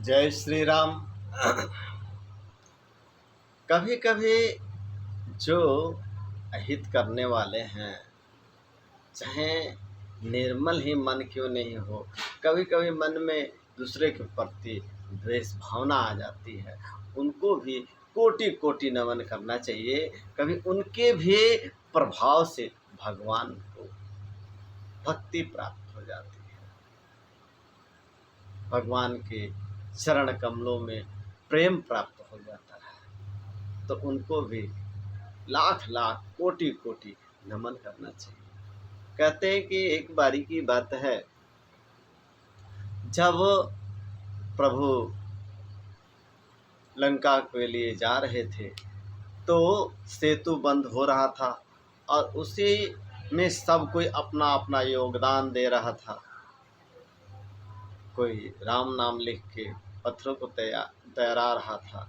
जय श्री राम। कभी कभी जो अहित करने वाले हैं, चाहे निर्मल ही मन क्यों नहीं हो, कभी कभी मन में दूसरे के प्रति द्वेष भावना आ जाती है, उनको भी कोटि कोटि नमन करना चाहिए। कभी उनके भी प्रभाव से भगवान को भक्ति प्राप्त हो जाती है, भगवान के चरण कमलों में प्रेम प्राप्त हो जाता है। तो उनको भी लाख लाख कोटि कोटि नमन करना चाहिए। कहते हैं कि एक बारी की बात है, जब प्रभु लंका के लिए जा रहे थे तो सेतु बंद हो रहा था और उसी में सब कोई अपना अपना योगदान दे रहा था। कोई राम नाम लिख के पत्थरों को तैरा रहा था,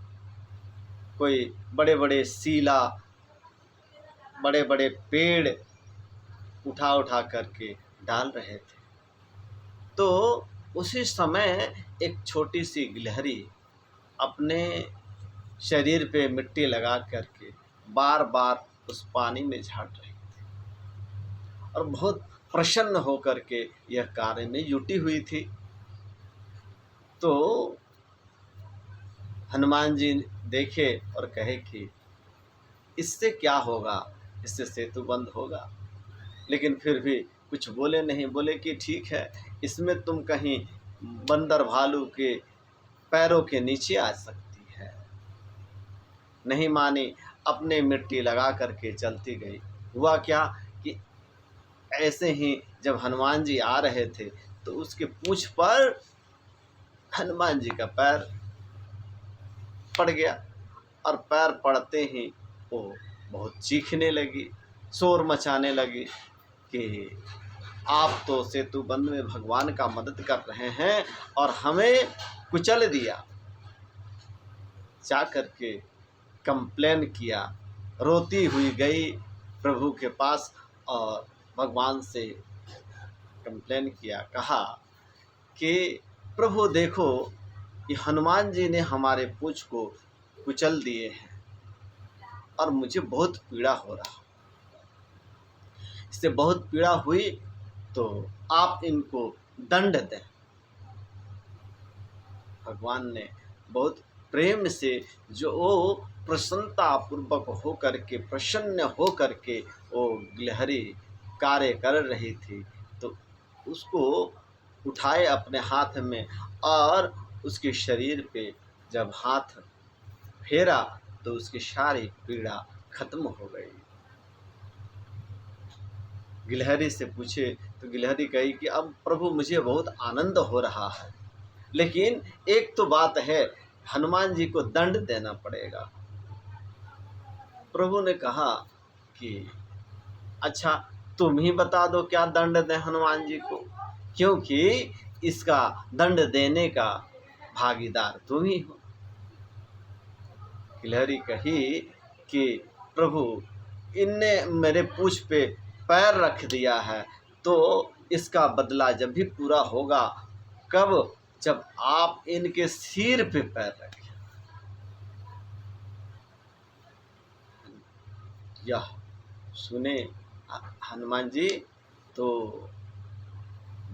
कोई बड़े बड़े सीला बड़े बड़े पेड़ उठा उठा करके डाल रहे थे। तो उसी समय एक छोटी सी गिलहरी अपने शरीर पे मिट्टी लगा करके बार बार उस पानी में झाड़ रही थी और बहुत प्रसन्न होकर के यह कार्य में जुटी हुई थी। तो हनुमान जी देखे और कहे कि इससे क्या होगा, इससे सेतु बंद होगा। लेकिन फिर भी कुछ बोले नहीं, बोले कि ठीक है, इसमें तुम कहीं बंदर भालू के पैरों के नीचे आ सकती है। नहीं मानी, अपने मिट्टी लगा करके चलती गई। हुआ क्या कि ऐसे ही जब हनुमान जी आ रहे थे तो उसके पूंछ पर हनुमान जी का पैर पड़ गया और पैर पड़ते ही वो बहुत चीखने लगी, शोर मचाने लगी कि आप तो सेतु बंद में भगवान का मदद कर रहे हैं और हमें कुचल दिया। जा करके कंप्लेन किया, रोती हुई गई प्रभु के पास और भगवान से कंप्लेन किया। कहा कि प्रभु देखो, ये हनुमान जी ने हमारे पूंछ को कुचल दिए हैं और मुझे बहुत पीड़ा हो रहा, इससे बहुत पीड़ा हुई तो आप इनको दंड दें। भगवान ने बहुत प्रेम से, जो वो प्रसन्नता पूर्वक हो करके, प्रसन्न हो करके वो गिलहरी कार्य कर रही थी, तो उसको उठाए अपने हाथ में और उसके शरीर पे जब हाथ फेरा तो उसकी सारी पीड़ा खत्म हो गई। गिलहरी से पूछे तो गिलहरी कही कि अब प्रभु मुझे बहुत आनंद हो रहा है, लेकिन एक तो बात है, हनुमान जी को दंड देना पड़ेगा। प्रभु ने कहा कि अच्छा, तुम ही बता दो क्या दंड दें हनुमान जी को, क्योंकि इसका दंड देने का भागीदार तुम ही हो। गिलहरी कही कि प्रभु, इनने मेरे पूंछ पे पैर रख दिया है, तो इसका बदला जब भी पूरा होगा, कब, जब आप इनके सिर पे पैर रखें। यह सुने हनुमान जी तो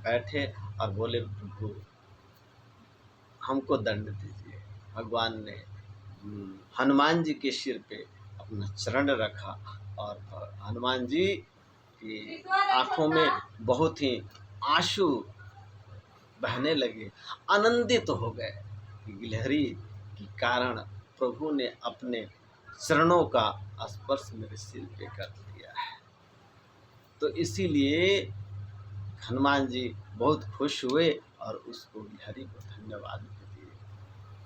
बैठे और बोले, प्रभु हमको दंड दीजिए। भगवान ने हनुमान जी के सिर पे अपना चरण रखा और हनुमान जी की आंखों में बहुत ही आंसू बहने लगे, आनंदित हो गए कि गिलहरी के कारण प्रभु ने अपने चरणों का स्पर्श मेरे सिर पे कर दिया है। तो इसीलिए हनुमान जी बहुत खुश हुए और उसको गिलहरी को धन्यवाद भी दिए।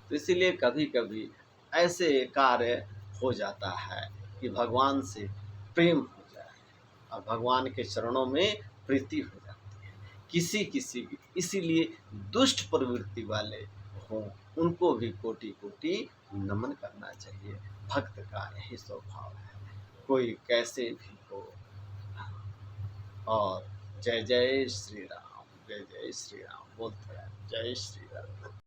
तो इसीलिए कभी कभी ऐसे कार्य हो जाता है कि भगवान से प्रेम हो जाए और भगवान के चरणों में प्रीति हो जाती है किसी किसी की। इसीलिए दुष्ट प्रवृत्ति वाले हों, उनको भी कोटि कोटि नमन करना चाहिए। भक्त का यही स्वभाव है, कोई कैसे भी हो। और जय जय श्री राम, जय जय श्री राम बोलते हैं। जय श्री राम।